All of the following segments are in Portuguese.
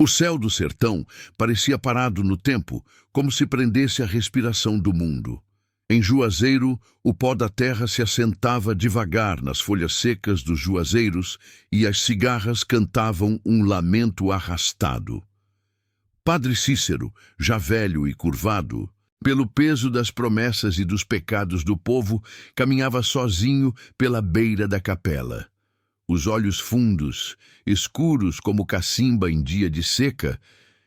O céu do sertão parecia parado no tempo, como se prendesse a respiração do mundo. Em Juazeiro, o pó da terra se assentava devagar nas folhas secas dos juazeiros e as cigarras cantavam um lamento arrastado. Padre Cícero, já velho e curvado, pelo peso das promessas e dos pecados do povo, caminhava sozinho pela beira da capela. Os olhos fundos, escuros como cacimba em dia de seca,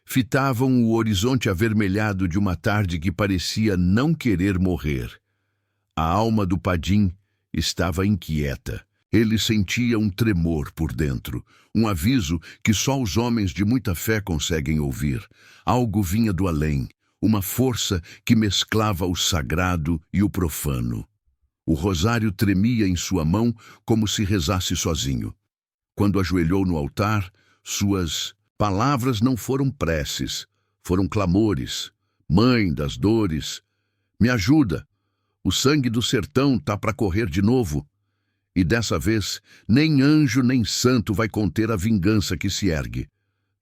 fitavam o horizonte avermelhado de uma tarde que parecia não querer morrer. A alma do Padim estava inquieta. Ele sentia um tremor por dentro, um aviso que só os homens de muita fé conseguem ouvir. Algo vinha do além, uma força que mesclava o sagrado e o profano. O rosário tremia em sua mão como se rezasse sozinho. Quando ajoelhou no altar, suas palavras não foram preces, foram clamores. Mãe das dores, me ajuda. O sangue do sertão tá para correr de novo. E dessa vez, nem anjo nem santo vai conter a vingança que se ergue.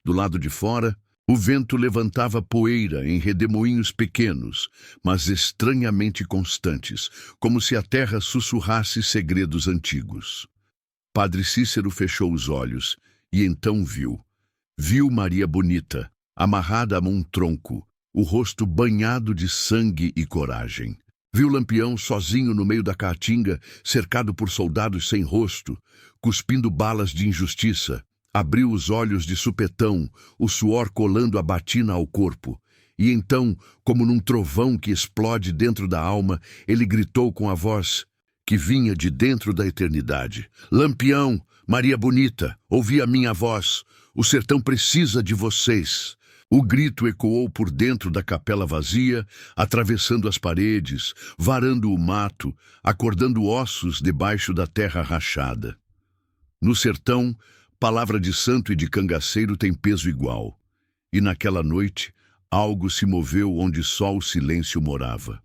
Do lado de fora, o vento levantava poeira em redemoinhos pequenos, mas estranhamente constantes, como se a terra sussurrasse segredos antigos. Padre Cícero fechou os olhos e então viu. Viu Maria Bonita, amarrada a um tronco, o rosto banhado de sangue e coragem. Viu Lampião sozinho no meio da caatinga, cercado por soldados sem rosto, cuspindo balas de injustiça. Abriu os olhos de supetão, o suor colando a batina ao corpo. E então, como num trovão que explode dentro da alma, ele gritou com a voz que vinha de dentro da eternidade. Lampião, Maria Bonita, ouvi a minha voz. O sertão precisa de vocês. O grito ecoou por dentro da capela vazia, atravessando as paredes, varando o mato, acordando ossos debaixo da terra rachada. No sertão, palavra de santo e de cangaceiro tem peso igual. E naquela noite, algo se moveu onde só o silêncio morava.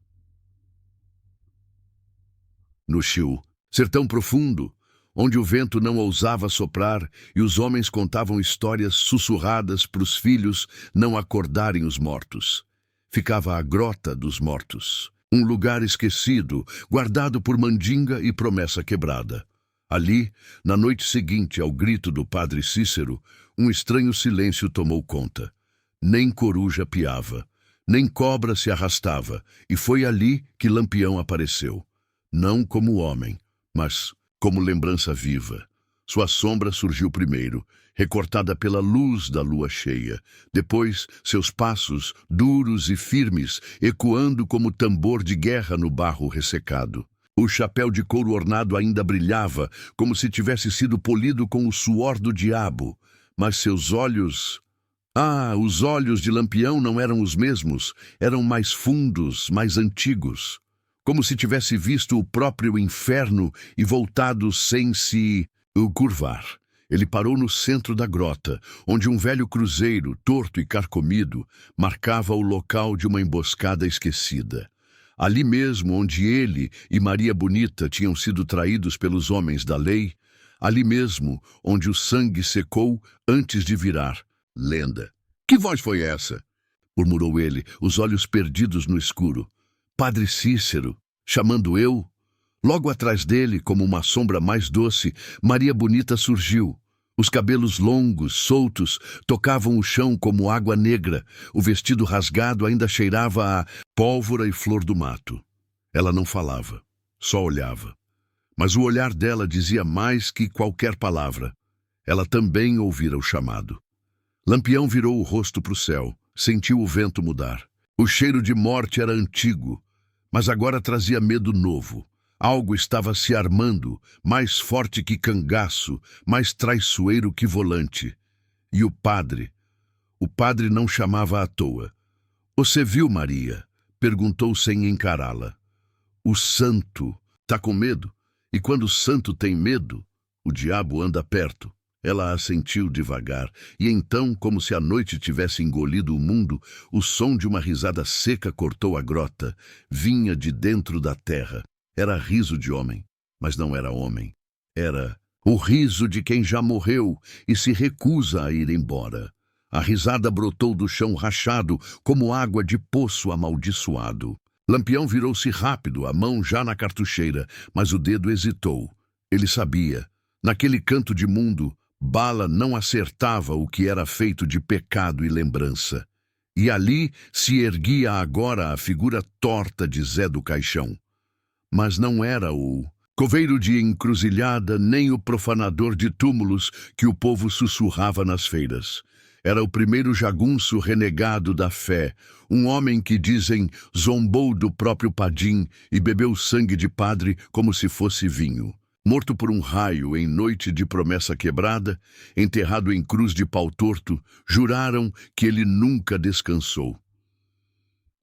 No Chiu, sertão profundo, onde o vento não ousava soprar e os homens contavam histórias sussurradas para os filhos não acordarem os mortos. Ficava a Grota dos Mortos, um lugar esquecido, guardado por mandinga e promessa quebrada. Ali, na noite seguinte ao grito do Padre Cícero, um estranho silêncio tomou conta. Nem coruja piava, nem cobra se arrastava, e foi ali que Lampião apareceu. Não como homem, mas como lembrança viva. Sua sombra surgiu primeiro, recortada pela luz da lua cheia. Depois, seus passos, duros e firmes, ecoando como tambor de guerra no barro ressecado. O chapéu de couro ornado ainda brilhava, como se tivesse sido polido com o suor do diabo. Mas seus olhos... os olhos de Lampião não eram os mesmos, eram mais fundos, mais antigos. Como se tivesse visto o próprio inferno e voltado sem se curvar. Ele parou no centro da grota, onde um velho cruzeiro, torto e carcomido, marcava o local de uma emboscada esquecida. Ali mesmo onde ele e Maria Bonita tinham sido traídos pelos homens da lei, ali mesmo onde o sangue secou antes de virar lenda. Que voz foi essa? Murmurou ele, os olhos perdidos no escuro. Padre Cícero, chamando eu? Logo atrás dele, como uma sombra mais doce, Maria Bonita surgiu. Os cabelos longos, soltos, tocavam o chão como água negra. O vestido rasgado ainda cheirava a pólvora e flor do mato. Ela não falava, só olhava. Mas o olhar dela dizia mais que qualquer palavra. Ela também ouvira o chamado. Lampião virou o rosto para o céu, sentiu o vento mudar. O cheiro de morte era antigo, mas agora trazia medo novo. Algo estava se armando, mais forte que cangaço, mais traiçoeiro que volante. E o padre não chamava à toa. Você viu Maria? Perguntou sem encará-la. O santo tá com medo? E quando o santo tem medo, o diabo anda perto. Ela assentiu devagar, e então, como se a noite tivesse engolido o mundo, o som de uma risada seca cortou a grota. Vinha de dentro da terra. Era riso de homem, mas não era homem. Era o riso de quem já morreu e se recusa a ir embora. A risada brotou do chão rachado, como água de poço amaldiçoado. Lampião virou-se rápido, a mão já na cartucheira, mas o dedo hesitou. Ele sabia. Naquele canto de mundo, bala não acertava o que era feito de pecado e lembrança. E ali se erguia agora a figura torta de Zé do Caixão. Mas não era o coveiro de encruzilhada nem o profanador de túmulos que o povo sussurrava nas feiras. Era o primeiro jagunço renegado da fé, um homem que, dizem, zombou do próprio Padim e bebeu sangue de padre como se fosse vinho. Morto por um raio em noite de promessa quebrada, enterrado em cruz de pau torto, juraram que ele nunca descansou.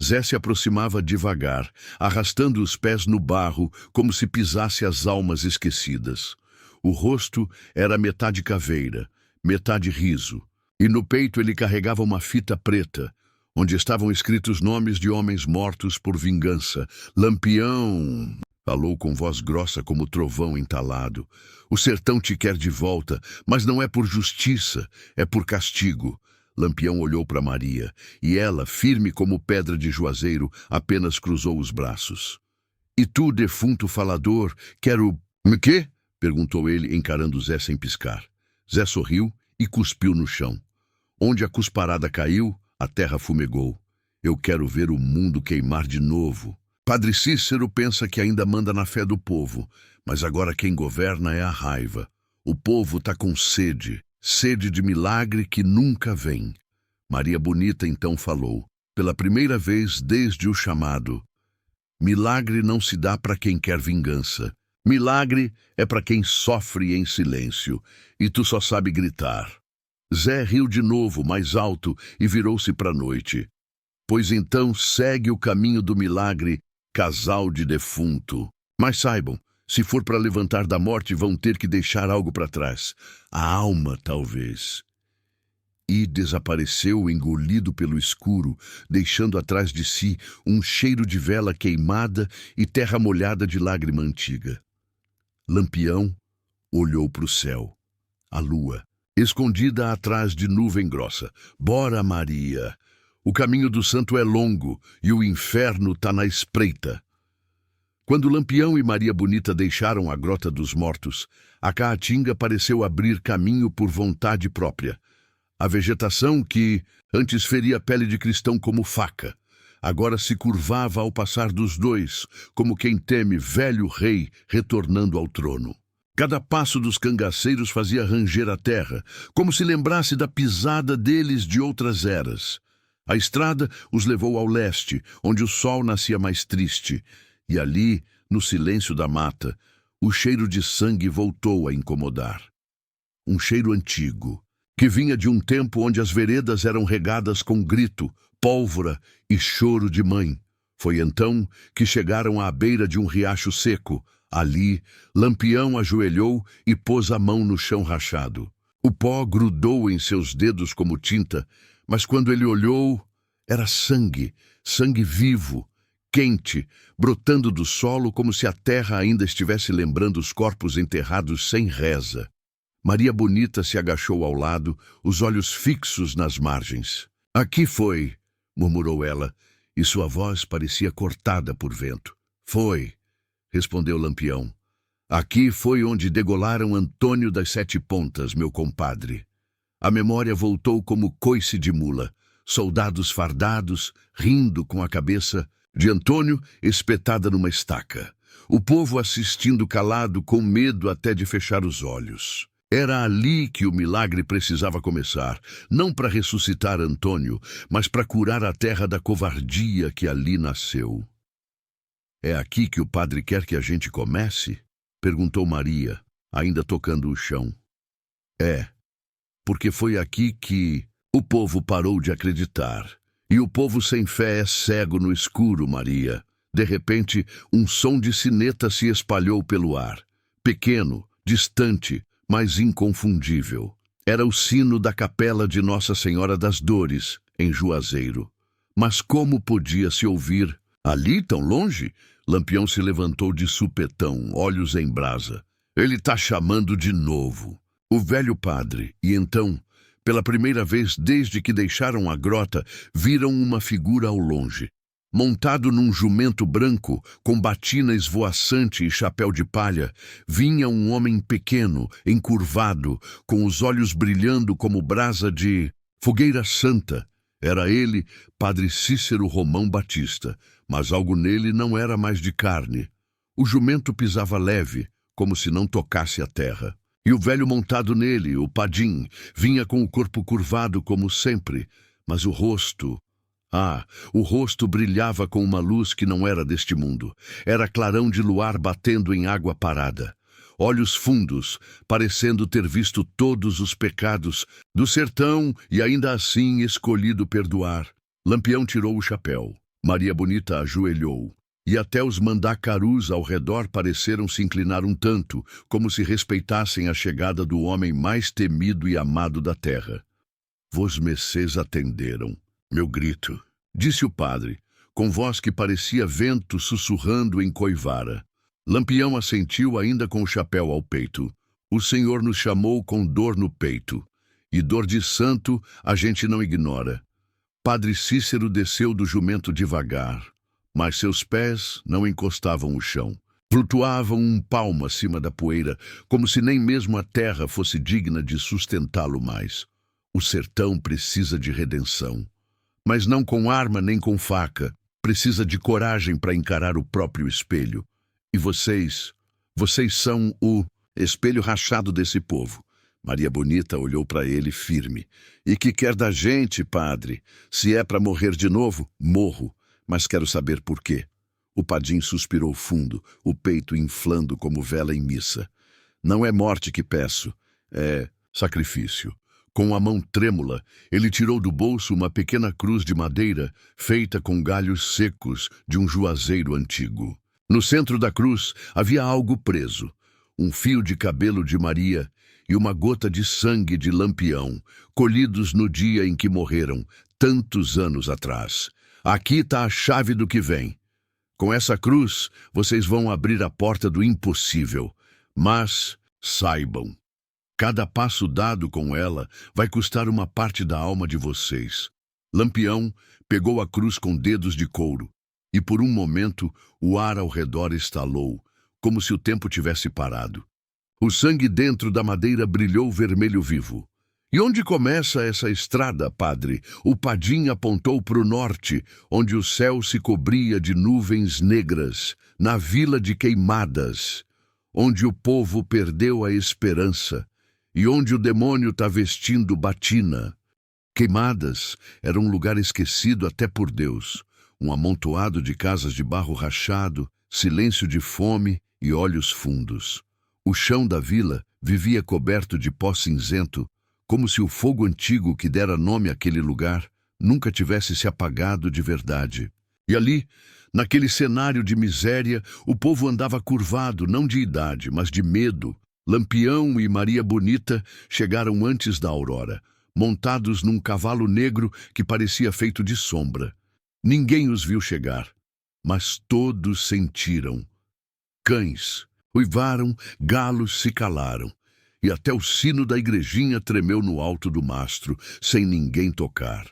Zé se aproximava devagar, arrastando os pés no barro como se pisasse as almas esquecidas. O rosto era metade caveira, metade riso. E no peito ele carregava uma fita preta, onde estavam escritos nomes de homens mortos por vingança. Lampião, falou com voz grossa como trovão entalado. O sertão te quer de volta, mas não é por justiça, é por castigo. Lampião olhou para Maria, e ela, firme como pedra de juazeiro, apenas cruzou os braços. E tu, defunto falador, quero... Quê? Perguntou ele, encarando Zé sem piscar. Zé sorriu e cuspiu no chão. Onde a cusparada caiu, a terra fumegou. Eu quero ver o mundo queimar de novo. Padre Cícero pensa que ainda manda na fé do povo, mas agora quem governa é a raiva. O povo tá com sede, sede de milagre que nunca vem. Maria Bonita então falou, pela primeira vez desde o chamado. Milagre não se dá para quem quer vingança. Milagre é para quem sofre em silêncio, e tu só sabe gritar. Zé riu de novo, mais alto, e virou-se para a noite. Pois então segue o caminho do milagre, casal de defunto. Mas saibam, se for para levantar da morte, vão ter que deixar algo para trás. A alma, talvez. E desapareceu, engolido pelo escuro, deixando atrás de si um cheiro de vela queimada e terra molhada de lágrima antiga. Lampião olhou para o céu. A lua, escondida atrás de nuvem grossa. Bora, Maria! O caminho do santo é longo e o inferno tá na espreita. Quando Lampião e Maria Bonita deixaram a Grota dos Mortos, a Caatinga pareceu abrir caminho por vontade própria. A vegetação que antes feria a pele de cristão como faca, agora se curvava ao passar dos dois, como quem teme velho rei retornando ao trono. Cada passo dos cangaceiros fazia ranger a terra, como se lembrasse da pisada deles de outras eras. A estrada os levou ao leste, onde o sol nascia mais triste, e ali, no silêncio da mata, o cheiro de sangue voltou a incomodar. Um cheiro antigo, que vinha de um tempo onde as veredas eram regadas com grito, pólvora e choro de mãe. Foi então que chegaram à beira de um riacho seco. Ali, Lampião ajoelhou e pôs a mão no chão rachado. O pó grudou em seus dedos como tinta, mas quando ele olhou, era sangue, sangue vivo, quente, brotando do solo como se a terra ainda estivesse lembrando os corpos enterrados sem reza. Maria Bonita se agachou ao lado, os olhos fixos nas margens. Aqui foi, murmurou ela, e sua voz parecia cortada por vento. Foi, respondeu Lampião. Aqui foi onde degolaram Antônio das Sete Pontas, meu compadre. A memória voltou como coice de mula, soldados fardados, rindo com a cabeça de Antônio espetada numa estaca. O povo assistindo calado, com medo até de fechar os olhos. Era ali que o milagre precisava começar, não para ressuscitar Antônio, mas para curar a terra da covardia que ali nasceu. É aqui que o padre quer que a gente comece? Perguntou Maria, ainda tocando o chão. É, porque foi aqui que o povo parou de acreditar. E o povo sem fé é cego no escuro, Maria. De repente, um som de sineta se espalhou pelo ar. Pequeno, distante, mas inconfundível. Era o sino da capela de Nossa Senhora das Dores, em Juazeiro. Mas como podia se ouvir? Ali, tão longe? Lampião se levantou de supetão, olhos em brasa. Ele tá chamando de novo. O velho padre, e então, Pela primeira vez desde que deixaram a grota, viram uma figura ao longe. Montado num jumento branco, com batina esvoaçante e chapéu de palha, vinha um homem pequeno, encurvado, com os olhos brilhando como brasa de fogueira santa. Era ele, Padre Cícero Romão Batista, mas algo nele não era mais de carne. O jumento pisava leve, como se não tocasse a terra. E o velho montado nele, o Padim, vinha com o corpo curvado como sempre, mas o rosto brilhava com uma luz que não era deste mundo. Era clarão de luar batendo em água parada. Olhos fundos, parecendo ter visto todos os pecados do sertão e ainda assim escolhido perdoar. Lampião tirou o chapéu. Maria Bonita ajoelhou. E até os mandacarus ao redor pareceram se inclinar um tanto, como se respeitassem a chegada do homem mais temido e amado da terra. Vos mercês atenderam. Meu grito, disse o padre, com voz que parecia vento sussurrando em coivara. Lampião assentiu ainda com o chapéu ao peito. O Senhor nos chamou com dor no peito. E dor de santo a gente não ignora. Padre Cícero desceu do jumento devagar, mas seus pés não encostavam o chão. Flutuavam um palmo acima da poeira, como se nem mesmo a terra fosse digna de sustentá-lo mais. O sertão precisa de redenção. Mas não com arma nem com faca. Precisa de coragem para encarar o próprio espelho. E vocês são o espelho rachado desse povo. Maria Bonita olhou para ele firme. E que quer da gente, padre? Se é para morrer de novo, morro. Mas quero saber por quê. O Padim suspirou fundo, o peito inflando como vela em missa. Não é morte que peço, é sacrifício. Com a mão trêmula, ele tirou do bolso uma pequena cruz de madeira feita com galhos secos de um juazeiro antigo. No centro da cruz havia algo preso, um fio de cabelo de Maria e uma gota de sangue de Lampião, colhidos no dia em que morreram, tantos anos atrás. Aqui está a chave do que vem. Com essa cruz, vocês vão abrir a porta do impossível. Mas saibam, cada passo dado com ela vai custar uma parte da alma de vocês. Lampião pegou a cruz com dedos de couro, e por um momento o ar ao redor estalou, como se o tempo tivesse parado. O sangue dentro da madeira brilhou vermelho vivo. E onde começa essa estrada, padre? O Padim apontou para o norte, onde o céu se cobria de nuvens negras, na vila de Queimadas, onde o povo perdeu a esperança e onde o demônio está vestindo batina. Queimadas era um lugar esquecido até por Deus, um amontoado de casas de barro rachado, silêncio de fome e olhos fundos. O chão da vila vivia coberto de pó cinzento, como se o fogo antigo que dera nome àquele lugar nunca tivesse se apagado de verdade. E ali, naquele cenário de miséria, o povo andava curvado, não de idade, mas de medo. Lampião e Maria Bonita chegaram antes da aurora, montados num cavalo negro que parecia feito de sombra. Ninguém os viu chegar, mas todos sentiram. Cães uivaram, galos se calaram, e até o sino da igrejinha tremeu no alto do mastro, sem ninguém tocar.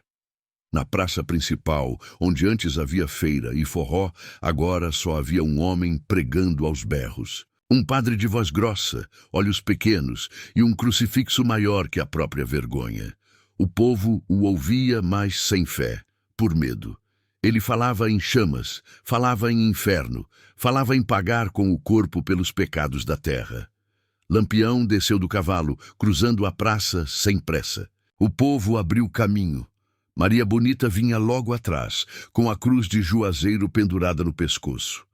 Na praça principal, onde antes havia feira e forró, agora só havia um homem pregando aos berros. Um padre de voz grossa, olhos pequenos e um crucifixo maior que a própria vergonha. O povo o ouvia, mas sem fé, por medo. Ele falava em chamas, falava em inferno, falava em pagar com o corpo pelos pecados da terra. Lampião desceu do cavalo, cruzando a praça sem pressa. O povo abriu caminho. Maria Bonita vinha logo atrás, com a cruz de juazeiro pendurada no pescoço.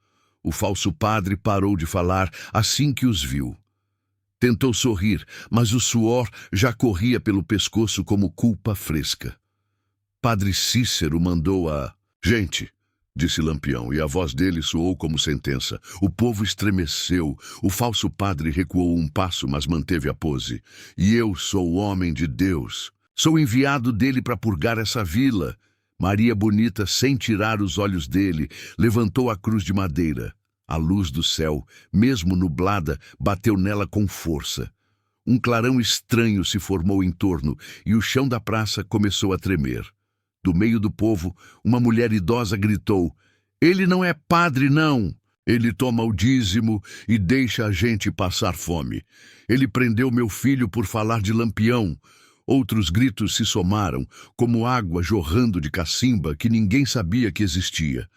O falso padre parou de falar assim que os viu. Tentou sorrir, mas o suor já corria pelo pescoço como culpa fresca. Padre Cícero mandou a... Gente, disse Lampião, e a voz dele soou como sentença. O povo estremeceu. O falso padre recuou um passo, mas manteve a pose. E eu sou o homem de Deus. Sou enviado dele para purgar essa vila. Maria Bonita, sem tirar os olhos dele, levantou a cruz de madeira. A luz do céu, mesmo nublada, bateu nela com força. Um clarão estranho se formou em torno e o chão da praça começou a tremer. Do meio do povo, uma mulher idosa gritou: "Ele não é padre, não! Ele toma o dízimo e deixa a gente passar fome. Ele prendeu meu filho por falar de Lampião." Outros gritos se somaram, como água jorrando de cacimba que ninguém sabia que existia.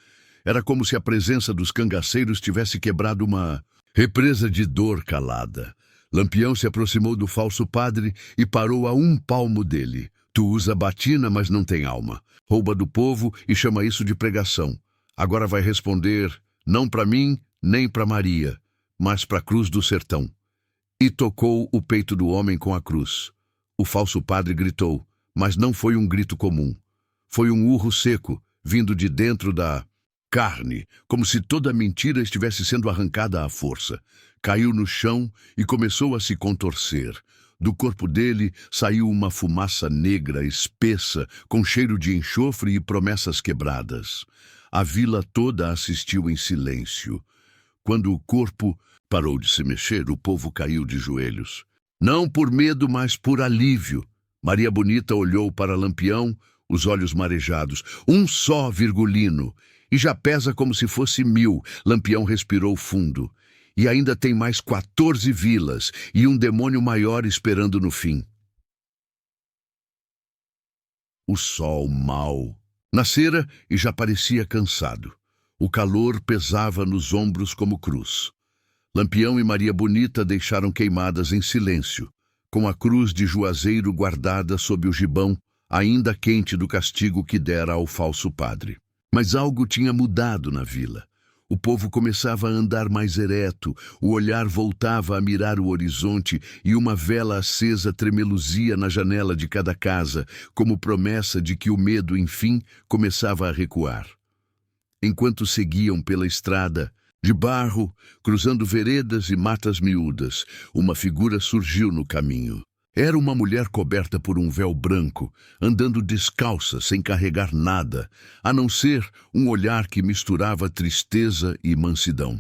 Era como se a presença dos cangaceiros tivesse quebrado uma represa de dor calada. Lampião se aproximou do falso padre e parou a 1 palmo dele. "Tu usa batina, mas não tem alma. Rouba do povo e chama isso de pregação. Agora vai responder, não para mim, nem para Maria, mas para a cruz do sertão." E tocou o peito do homem com a cruz. O falso padre gritou, mas não foi um grito comum. Foi um urro seco, vindo de dentro da carne, como se toda a mentira estivesse sendo arrancada à força. Caiu no chão e começou a se contorcer. Do corpo dele saiu uma fumaça negra, espessa, com cheiro de enxofre e promessas quebradas. A vila toda assistiu em silêncio. Quando o corpo parou de se mexer, o povo caiu de joelhos. Não por medo, mas por alívio. Maria Bonita olhou para Lampião, os olhos marejados. "Um só, Virgulino, e já pesa como se fosse 1000. Lampião respirou fundo. "E ainda tem mais 14 vilas e um demônio maior esperando no fim." O sol mau nascera e já parecia cansado. O calor pesava nos ombros como cruz. Lampião e Maria Bonita deixaram queimadas em silêncio, com a cruz de Juazeiro guardada sob o gibão, ainda quente do castigo que dera ao falso padre. Mas algo tinha mudado na vila. O povo começava a andar mais ereto, o olhar voltava a mirar o horizonte e uma vela acesa tremeluzia na janela de cada casa, como promessa de que o medo, enfim, começava a recuar. Enquanto seguiam pela estrada, de barro, cruzando veredas e matas miúdas, uma figura surgiu no caminho. Era uma mulher coberta por um véu branco, andando descalça, sem carregar nada, a não ser um olhar que misturava tristeza e mansidão.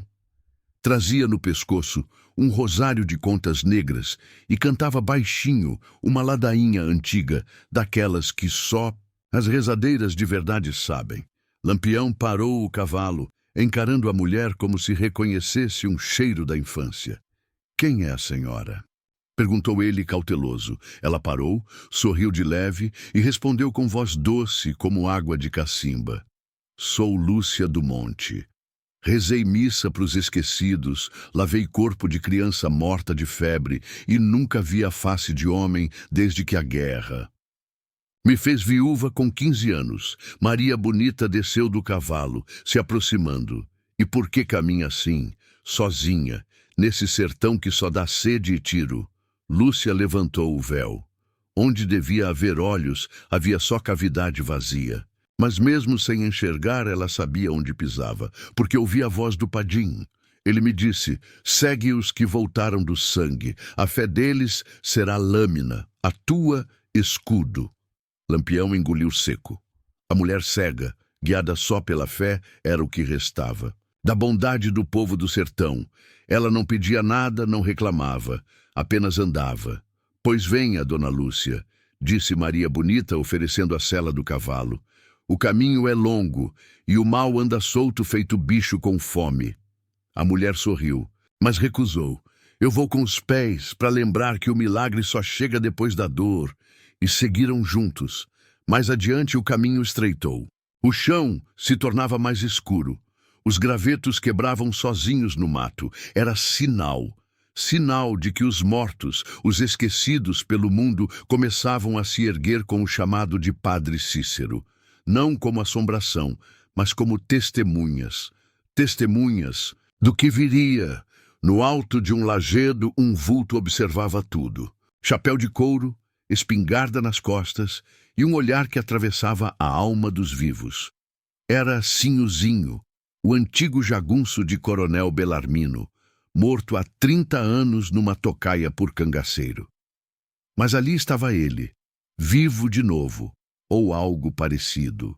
Trazia no pescoço um rosário de contas negras e cantava baixinho uma ladainha antiga, daquelas que só as rezadeiras de verdade sabem. Lampião parou o cavalo, encarando a mulher como se reconhecesse um cheiro da infância. "Quem é a senhora?" perguntou ele cauteloso. Ela parou, sorriu de leve e respondeu com voz doce como água de cacimba. "Sou Lúcia do Monte. Rezei missa para os esquecidos, lavei corpo de criança morta de febre e nunca vi a face de homem desde que a guerra. Me fez viúva com 15 anos. Maria Bonita desceu do cavalo, se aproximando. E por que caminha assim, sozinha, nesse sertão que só dá sede e tiro?" Lúcia levantou o véu. Onde devia haver olhos, havia só cavidade vazia. Mas mesmo sem enxergar, ela sabia onde pisava, porque ouvia a voz do Padim. Ele me disse: "Segue os que voltaram do sangue. A fé deles será lâmina, a tua escudo." Lampião engoliu seco. A mulher cega, guiada só pela fé, era o que restava. Da bondade do povo do sertão. Ela não pedia nada, não reclamava, apenas andava. "Pois venha, dona Lúcia", disse Maria Bonita, oferecendo a sela do cavalo. "O caminho é longo, e o mal anda solto feito bicho com fome." A mulher sorriu, mas recusou. "Eu vou com os pés, para lembrar que o milagre só chega depois da dor." E seguiram juntos. Mais adiante o caminho estreitou. O chão se tornava mais escuro. Os gravetos quebravam sozinhos no mato. Era sinal. Sinal de que os mortos, os esquecidos pelo mundo, começavam a se erguer com o chamado de Padre Cícero. Não como assombração, mas como testemunhas. Testemunhas do que viria. No alto de um lajedo, um vulto observava tudo. Chapéu de couro, espingarda nas costas e um olhar que atravessava a alma dos vivos. Era Sinhozinho, o antigo jagunço de Coronel Belarmino, morto há 30 anos numa tocaia por cangaceiro. Mas ali estava ele, vivo de novo, ou algo parecido.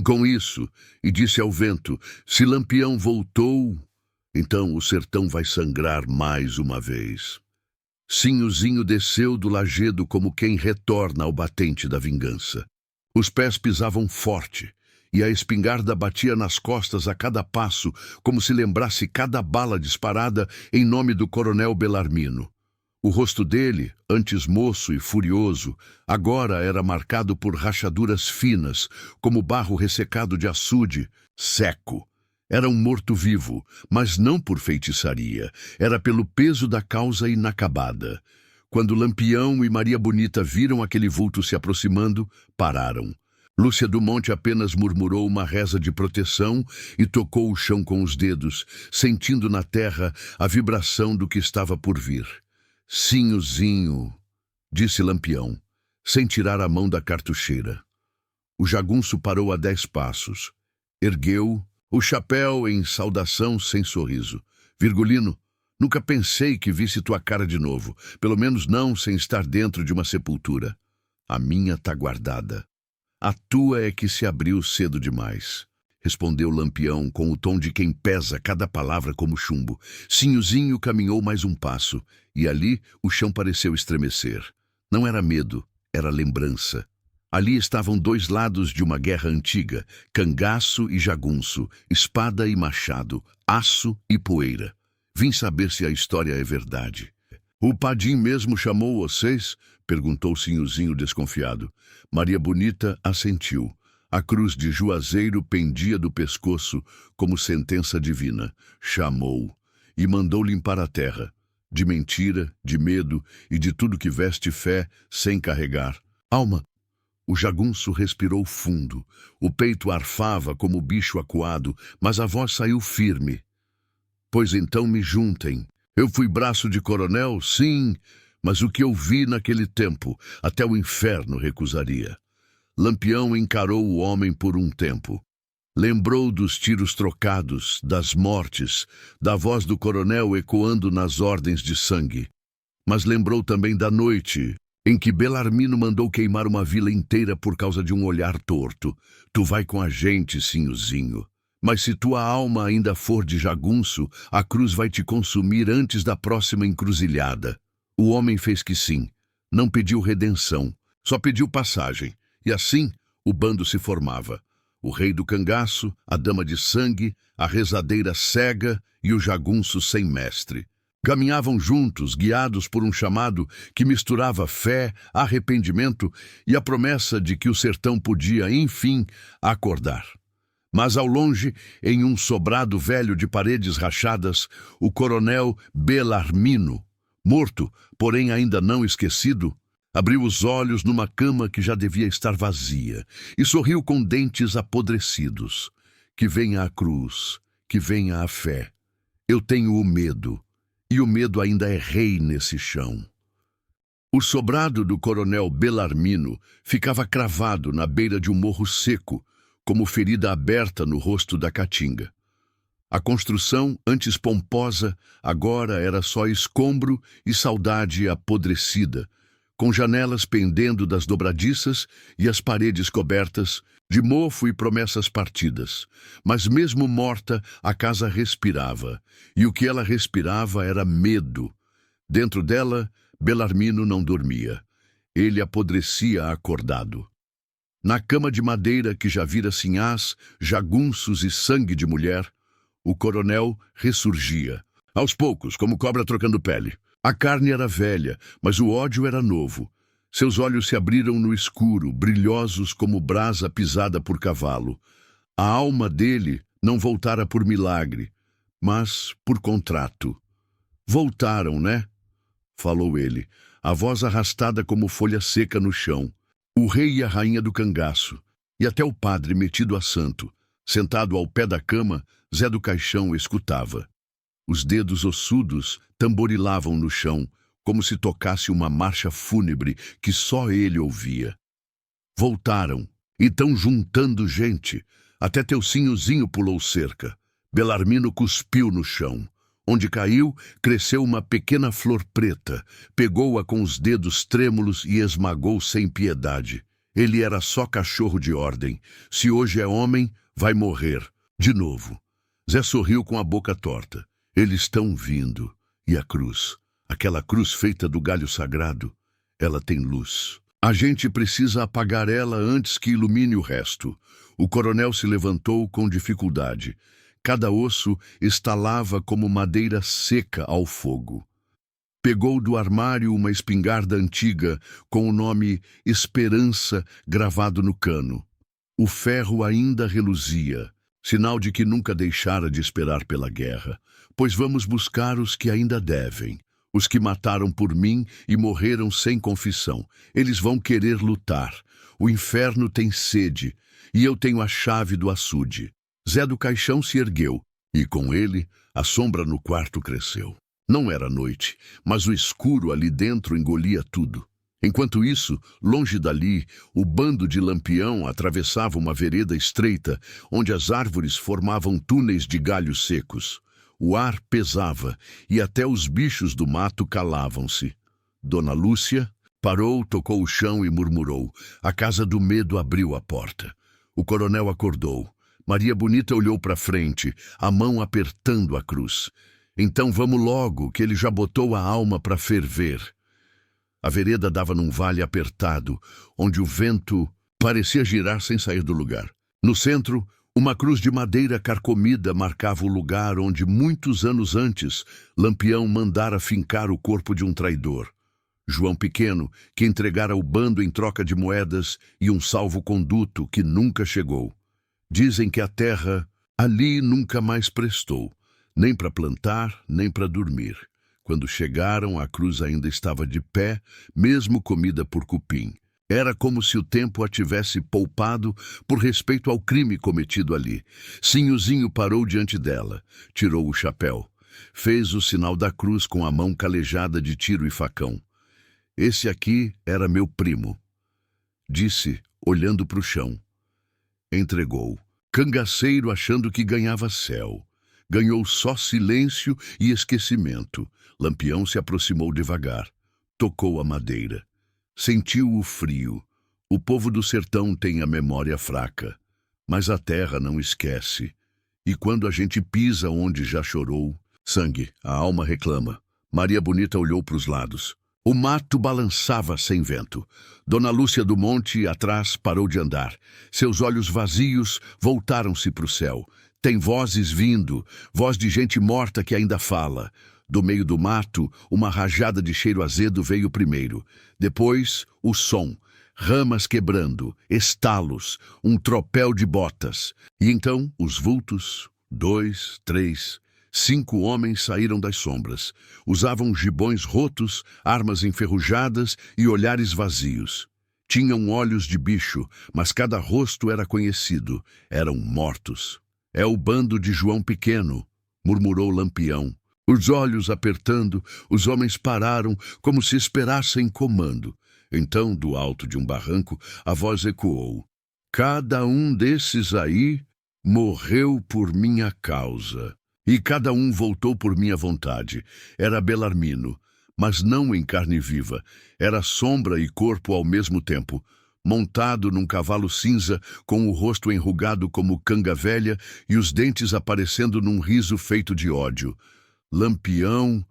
Com isso, e disse ao vento: "Se Lampião voltou, então o sertão vai sangrar mais uma vez." Sinhozinho desceu do lajedo como quem retorna ao batente da vingança. Os pés pisavam forte, e a espingarda batia nas costas a cada passo, como se lembrasse cada bala disparada em nome do coronel Bellarmino. O rosto dele, antes moço e furioso, agora era marcado por rachaduras finas, como barro ressecado de açude, seco. Era um morto-vivo, mas não por feitiçaria, era pelo peso da causa inacabada. Quando Lampião e Maria Bonita viram aquele vulto se aproximando, pararam. Lúcia do Monte apenas murmurou uma reza de proteção e tocou o chão com os dedos, sentindo na terra a vibração do que estava por vir. Sinhozinho, disse Lampião, sem tirar a mão da cartucheira. O jagunço parou a 10 passos. Ergueu o chapéu em saudação sem sorriso. Virgulino, nunca pensei que visse tua cara de novo, pelo menos não sem estar dentro de uma sepultura. A minha tá guardada. A tua é que se abriu cedo demais, respondeu Lampião com o tom de quem pesa cada palavra como chumbo. Sinhozinho caminhou mais um passo, e ali o chão pareceu estremecer. Não era medo, era lembrança. Ali estavam 2 lados de uma guerra antiga, cangaço e jagunço, espada e machado, aço e poeira. Vim saber se a história é verdade. O Padim mesmo chamou vocês? Perguntou Sinhozinho desconfiado. Maria Bonita assentiu. A cruz de Juazeiro pendia do pescoço como sentença divina. Chamou e mandou limpar a terra, de mentira, de medo e de tudo que veste fé sem carregar. Alma. O jagunço respirou fundo. O peito arfava como bicho acuado, mas a voz saiu firme. Pois então me juntem. Eu fui braço de coronel, sim, mas o que eu vi naquele tempo, até o inferno recusaria. Lampião encarou o homem por um tempo. Lembrou dos tiros trocados, das mortes, da voz do coronel ecoando nas ordens de sangue. Mas lembrou também da noite em que Bellarmino mandou queimar uma vila inteira por causa de um olhar torto. Tu vai com a gente, Sinhozinho. Mas se tua alma ainda for de jagunço, a cruz vai te consumir antes da próxima encruzilhada. O homem fez que sim. Não pediu redenção, só pediu passagem. E assim o bando se formava. O rei do cangaço, a dama de sangue, a rezadeira cega e o jagunço sem mestre. Caminhavam juntos, guiados por um chamado que misturava fé, arrependimento e a promessa de que o sertão podia, enfim, acordar. Mas ao longe, em um sobrado velho de paredes rachadas, o coronel Bellarmino, morto, porém ainda não esquecido, abriu os olhos numa cama que já devia estar vazia e sorriu com dentes apodrecidos. Que venha a cruz, que venha a fé. Eu tenho o medo, e o medo ainda é rei nesse chão. O sobrado do coronel Bellarmino ficava cravado na beira de um morro seco, como ferida aberta no rosto da caatinga. A construção, antes pomposa, agora era só escombro e saudade apodrecida, com janelas pendendo das dobradiças e as paredes cobertas de mofo e promessas partidas. Mas mesmo morta, a casa respirava, e o que ela respirava era medo. Dentro dela, Bellarmino não dormia. Ele apodrecia acordado. Na cama de madeira que já vira sinhás, jagunços e sangue de mulher, o coronel ressurgia. Aos poucos, como cobra trocando pele. A carne era velha, mas o ódio era novo. Seus olhos se abriram no escuro, brilhosos como brasa pisada por cavalo. A alma dele não voltara por milagre, mas por contrato. Voltaram, né? Falou ele, a voz arrastada como folha seca no chão. O rei e a rainha do cangaço, e até o padre metido a santo, sentado ao pé da cama, Zé do Caixão escutava. Os dedos ossudos tamborilavam no chão, como se tocasse uma marcha fúnebre que só ele ouvia. Voltaram, e tão juntando gente, até teu Sinhozinho pulou cerca. Bellarmino cuspiu no chão. Onde caiu, cresceu uma pequena flor preta, pegou-a com os dedos trêmulos e esmagou sem piedade. Ele era só cachorro de ordem. Se hoje é homem, vai morrer. De novo. Zé sorriu com a boca torta. Eles estão vindo. E a cruz? Aquela cruz feita do galho sagrado, ela tem luz. A gente precisa apagar ela antes que ilumine o resto. O coronel se levantou com dificuldade. Cada osso estalava como madeira seca ao fogo. Pegou do armário uma espingarda antiga com o nome Esperança gravado no cano. O ferro ainda reluzia, sinal de que nunca deixara de esperar pela guerra. Pois vamos buscar os que ainda devem, os que mataram por mim e morreram sem confissão. Eles vão querer lutar. O inferno tem sede, e eu tenho a chave do açude. Zé do Caixão se ergueu, e com ele a sombra no quarto cresceu. Não era noite, mas o escuro ali dentro engolia tudo. Enquanto isso, longe dali, o bando de Lampião atravessava uma vereda estreita, onde as árvores formavam túneis de galhos secos. O ar pesava, e até os bichos do mato calavam-se. Dona Lúcia parou, tocou o chão e murmurou. A casa do medo abriu a porta. O coronel acordou. Maria Bonita olhou para frente, a mão apertando a cruz. Então vamos logo, que ele já botou a alma para ferver. A vereda dava num vale apertado, onde o vento parecia girar sem sair do lugar. No centro, uma cruz de madeira carcomida marcava o lugar onde, muitos anos antes, Lampião mandara fincar o corpo de um traidor. João Pequeno, que entregara o bando em troca de moedas e um salvo-conduto que nunca chegou. Dizem que a terra ali nunca mais prestou. Nem para plantar, nem para dormir. Quando chegaram, a cruz ainda estava de pé, mesmo comida por cupim. Era como se o tempo a tivesse poupado por respeito ao crime cometido ali. Sinhozinho parou diante dela, tirou o chapéu. Fez o sinal da cruz com a mão calejada de tiro e facão. Esse aqui era meu primo, disse, olhando para o chão. Entregou, cangaceiro achando que ganhava céu. Ganhou só silêncio e esquecimento. Lampião se aproximou devagar. Tocou a madeira. Sentiu o frio. O povo do sertão tem a memória fraca. Mas a terra não esquece. E quando a gente pisa onde já chorou, sangue, a alma reclama. Maria Bonita olhou para os lados. O mato balançava sem vento. Dona Lúcia do Monte, atrás, parou de andar. Seus olhos vazios voltaram-se para o céu. Tem vozes vindo, voz de gente morta que ainda fala. Do meio do mato, uma rajada de cheiro azedo veio primeiro. Depois, o som, ramas quebrando, estalos, um tropel de botas. E então, os vultos, 2, 3, 5 homens saíram das sombras. Usavam gibões rotos, armas enferrujadas e olhares vazios. Tinham olhos de bicho, mas cada rosto era conhecido. Eram mortos. É o bando de João Pequeno, murmurou Lampião. Os olhos apertando, os homens pararam como se esperassem comando. Então, do alto de um barranco, a voz ecoou. Cada um desses aí morreu por minha causa. E cada um voltou por minha vontade. Era Belarmino, mas não em carne viva. Era sombra e corpo ao mesmo tempo. Montado num cavalo cinza, com o rosto enrugado como canga velha e os dentes aparecendo num riso feito de ódio. Lampião,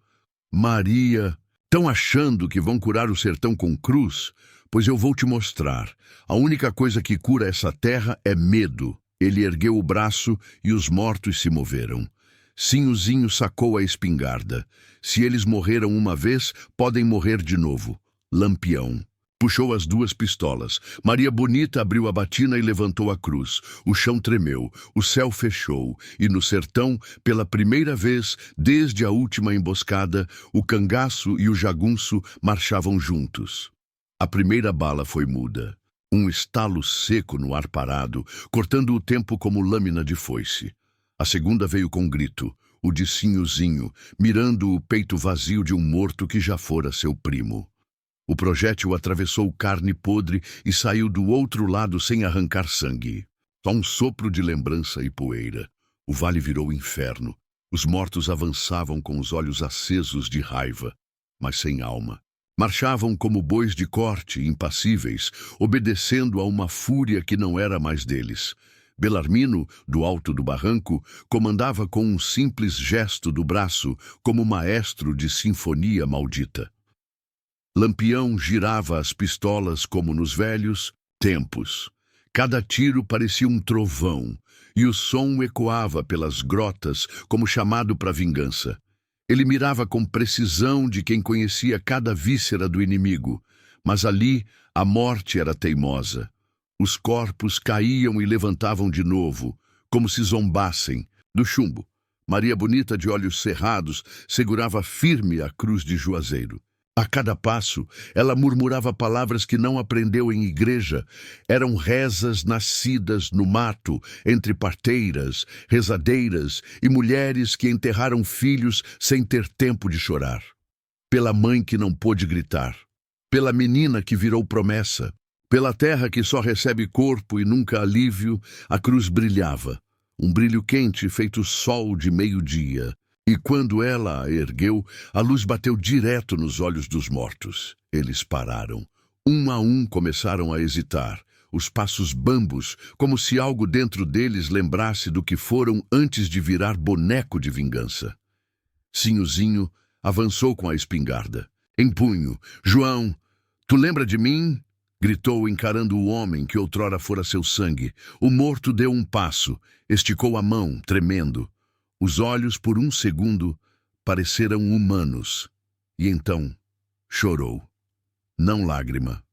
Maria, estão achando que vão curar o sertão com cruz? Pois eu vou te mostrar. A única coisa que cura essa terra é medo. Ele ergueu o braço e os mortos se moveram. Sinhozinho sacou a espingarda. Se eles morreram uma vez, podem morrer de novo. Lampião puxou as 2 pistolas. Maria Bonita abriu a batina e levantou a cruz. O chão tremeu, o céu fechou, e no sertão, pela primeira vez, desde a última emboscada, o cangaço e o jagunço marchavam juntos. A primeira bala foi muda. Um estalo seco no ar parado, cortando o tempo como lâmina de foice. A segunda veio com grito, o de Sinhozinho, mirando o peito vazio de um morto que já fora seu primo. O projétil atravessou carne podre e saiu do outro lado sem arrancar sangue. Só um sopro de lembrança e poeira. O vale virou inferno. Os mortos avançavam com os olhos acesos de raiva, mas sem alma. Marchavam como bois de corte, impassíveis, obedecendo a uma fúria que não era mais deles. Belarmino, do alto do barranco, comandava com um simples gesto do braço, como maestro de sinfonia maldita. Lampião girava as pistolas como nos velhos tempos. Cada tiro parecia um trovão, e o som ecoava pelas grotas como chamado para vingança. Ele mirava com precisão de quem conhecia cada víscera do inimigo, mas ali a morte era teimosa. Os corpos caíam e levantavam de novo, como se zombassem. Do chumbo, Maria Bonita, de olhos cerrados, segurava firme a cruz de Juazeiro. A cada passo, ela murmurava palavras que não aprendeu em igreja. Eram rezas nascidas no mato, entre parteiras, rezadeiras e mulheres que enterraram filhos sem ter tempo de chorar. Pela mãe que não pôde gritar. Pela menina que virou promessa. Pela terra que só recebe corpo e nunca alívio, a cruz brilhava. Um brilho quente feito sol de meio-dia. E quando ela a ergueu, a luz bateu direto nos olhos dos mortos. Eles pararam. Um a um começaram a hesitar, os passos bambos, como se algo dentro deles lembrasse do que foram antes de virar boneco de vingança. Sinhozinho avançou com a espingarda. Em punho. João, tu lembra de mim? Gritou, encarando o homem que outrora fora seu sangue. O morto deu um passo, esticou a mão, tremendo. Os olhos, por um segundo, pareceram humanos. E então, chorou. Não lágrima,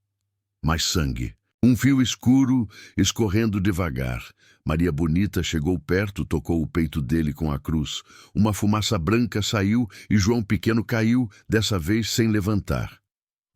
mas sangue. Um fio escuro escorrendo devagar. Maria Bonita chegou perto, tocou o peito dele com a cruz. Uma fumaça branca saiu e João Pequeno caiu, dessa vez sem levantar.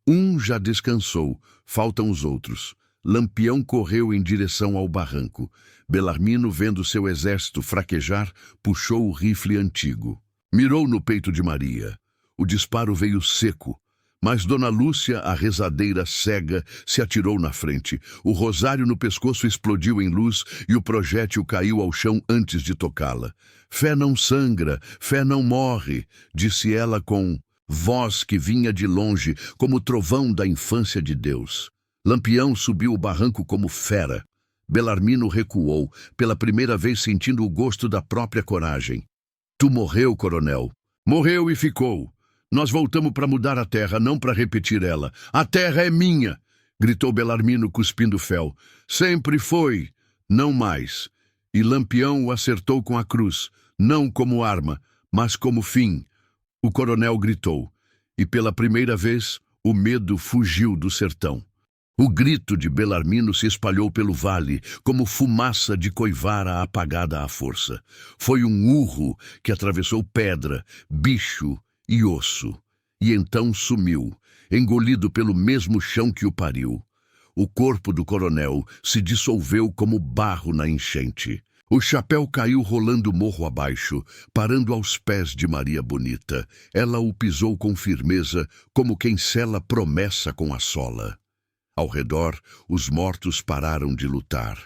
Um já descansou, faltam os outros. Lampião correu em direção ao barranco. Belarmino, vendo seu exército fraquejar, puxou o rifle antigo. Mirou no peito de Maria. O disparo veio seco, mas Dona Lúcia, a rezadeira cega, se atirou na frente. O rosário no pescoço explodiu em luz e o projétil caiu ao chão antes de tocá-la. Fé não sangra, fé não morre, disse ela com voz que vinha de longe, como o trovão da infância de Deus. Lampião subiu o barranco como fera. Belarmino recuou, pela primeira vez sentindo o gosto da própria coragem. Tu morreu, coronel. Morreu e ficou. Nós voltamos para mudar a terra, não para repetir ela. A terra é minha, gritou Belarmino cuspindo fel. Sempre foi, não mais. E Lampião o acertou com a cruz, não como arma, mas como fim. O coronel gritou, e pela primeira vez o medo fugiu do sertão. O grito de Belarmino se espalhou pelo vale, como fumaça de coivara apagada à força. Foi um urro que atravessou pedra, bicho e osso, e então sumiu, engolido pelo mesmo chão que o pariu. O corpo do coronel se dissolveu como barro na enchente. O chapéu caiu rolando morro abaixo, parando aos pés de Maria Bonita. Ela o pisou com firmeza, como quem sela promessa com a sola. Ao redor, os mortos pararam de lutar.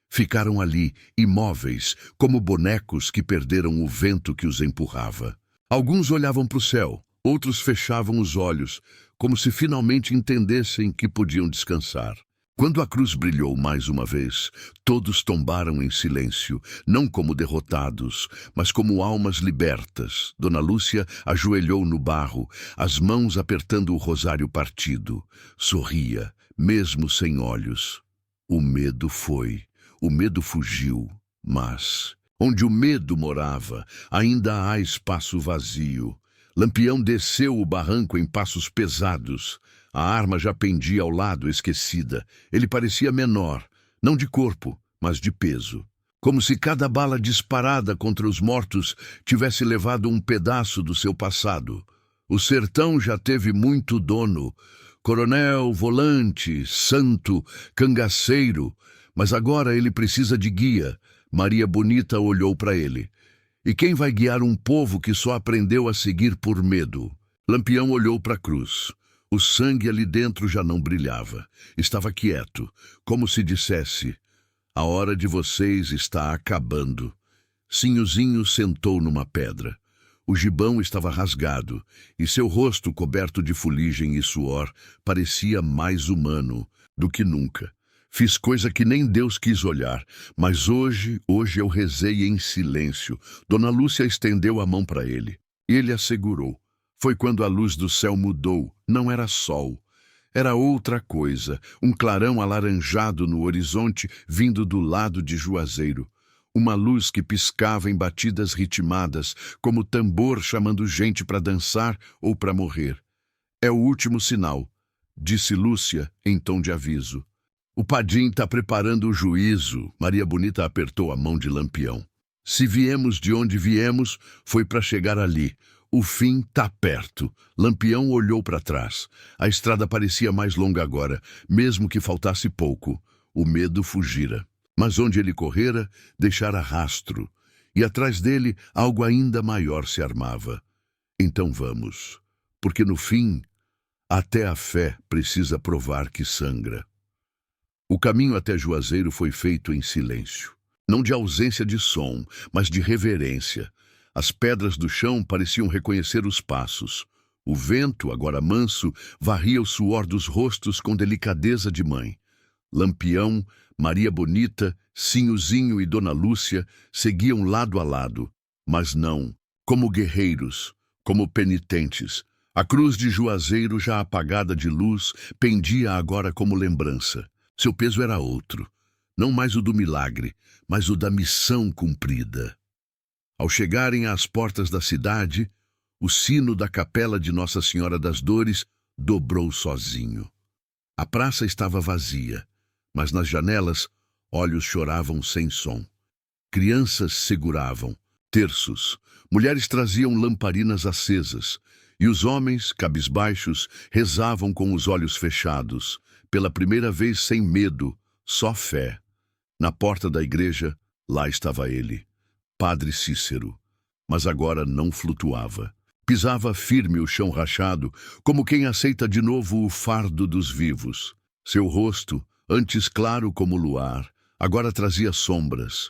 Ficaram ali, imóveis, como bonecos que perderam o vento que os empurrava. Alguns olhavam para o céu, outros fechavam os olhos, como se finalmente entendessem que podiam descansar. Quando a cruz brilhou mais uma vez, todos tombaram em silêncio, não como derrotados, mas como almas libertas. Dona Lúcia ajoelhou no barro, as mãos apertando o rosário partido. Sorria, mesmo sem olhos. O medo foi, o medo fugiu, mas onde o medo morava, ainda há espaço vazio. Lampião desceu o barranco em passos pesados. A arma já pendia ao lado, esquecida. Ele parecia menor, não de corpo, mas de peso. Como se cada bala disparada contra os mortos tivesse levado um pedaço do seu passado. O sertão já teve muito dono. Coronel, volante, santo, cangaceiro. Mas agora ele precisa de guia. Maria Bonita olhou para ele. E quem vai guiar um povo que só aprendeu a seguir por medo? Lampião olhou para a cruz. O sangue ali dentro já não brilhava. Estava quieto, como se dissesse: a hora de vocês está acabando. Sinhozinho sentou numa pedra. O gibão estava rasgado, e seu rosto, coberto de fuligem e suor, parecia mais humano do que nunca. Fiz coisa que nem Deus quis olhar, mas hoje eu rezei em silêncio. Dona Lúcia estendeu a mão para ele. Ele a segurou. Foi quando a luz do céu mudou. Não era sol. Era outra coisa, um clarão alaranjado no horizonte vindo do lado de Juazeiro. Uma luz que piscava em batidas ritmadas, como tambor chamando gente para dançar ou para morrer. É o último sinal, disse Lúcia em tom de aviso. O Padim está preparando o juízo. Maria Bonita apertou a mão de Lampião. Se viemos de onde viemos, foi para chegar ali. O fim está perto. Lampião olhou para trás. A estrada parecia mais longa agora, mesmo que faltasse pouco. O medo fugira. Mas onde ele correra, deixara rastro. E atrás dele, algo ainda maior se armava. Então vamos. Porque no fim, até a fé precisa provar que sangra. O caminho até Juazeiro foi feito em silêncio. Não de ausência de som, mas de reverência. As pedras do chão pareciam reconhecer os passos. O vento, agora manso, varria o suor dos rostos com delicadeza de mãe. Lampião, Maria Bonita, Sinhozinho e Dona Lúcia seguiam lado a lado, mas não como guerreiros, como penitentes. A cruz de Juazeiro, já apagada de luz, pendia agora como lembrança. Seu peso era outro, não mais o do milagre, mas o da missão cumprida. Ao chegarem às portas da cidade, o sino da capela de Nossa Senhora das Dores dobrou sozinho. A praça estava vazia, mas nas janelas, olhos choravam sem som. Crianças seguravam terços, mulheres traziam lamparinas acesas, e os homens, cabisbaixos, rezavam com os olhos fechados, pela primeira vez sem medo, só fé. Na porta da igreja, lá estava ele, Padre Cícero, mas agora não flutuava. Pisava firme o chão rachado, como quem aceita de novo o fardo dos vivos. Seu rosto, antes claro como o luar, agora trazia sombras,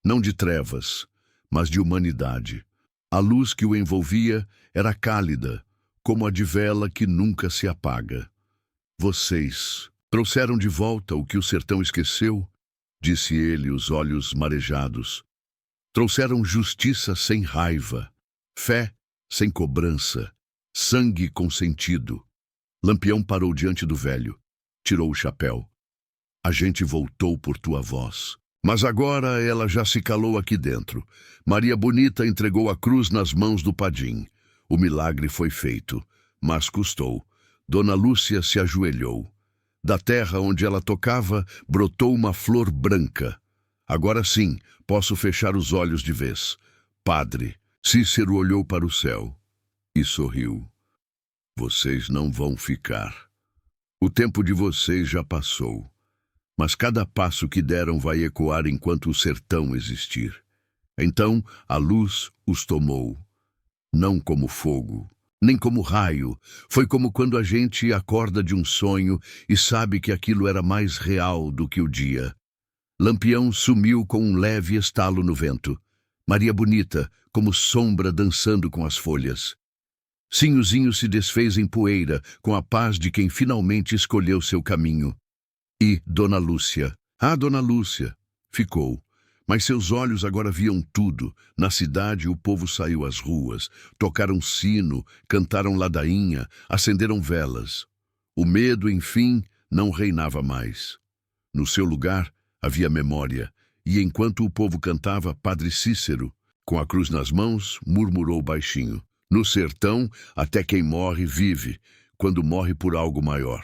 não de trevas, mas de humanidade. A luz que o envolvia era cálida, como a de vela que nunca se apaga. Vocês trouxeram de volta o que o sertão esqueceu, disse ele, os olhos marejados. Trouxeram justiça sem raiva, fé sem cobrança, sangue com sentido. Lampião parou diante do velho, tirou o chapéu. A gente voltou por tua voz. Mas agora ela já se calou aqui dentro. Maria Bonita entregou a cruz nas mãos do Padim. O milagre foi feito, mas custou. Dona Lúcia se ajoelhou. Da terra onde ela tocava, brotou uma flor branca. Agora sim, posso fechar os olhos de vez. Padre, Cícero olhou para o céu e sorriu. Vocês não vão ficar. O tempo de vocês já passou. Mas cada passo que deram vai ecoar enquanto o sertão existir. Então a luz os tomou, não como fogo, nem como raio. Foi como quando a gente acorda de um sonho e sabe que aquilo era mais real do que o dia. Lampião sumiu com um leve estalo no vento. Maria Bonita, como sombra dançando com as folhas. Sinhozinho se desfez em poeira, com a paz de quem finalmente escolheu seu caminho. E Dona Lúcia, Dona Lúcia, ficou. Mas seus olhos agora viam tudo. Na cidade o povo saiu às ruas, tocaram sino, cantaram ladainha, acenderam velas. O medo, enfim, não reinava mais. No seu lugar havia memória, e enquanto o povo cantava, Padre Cícero, com a cruz nas mãos, murmurou baixinho. No sertão, até quem morre vive, quando morre por algo maior.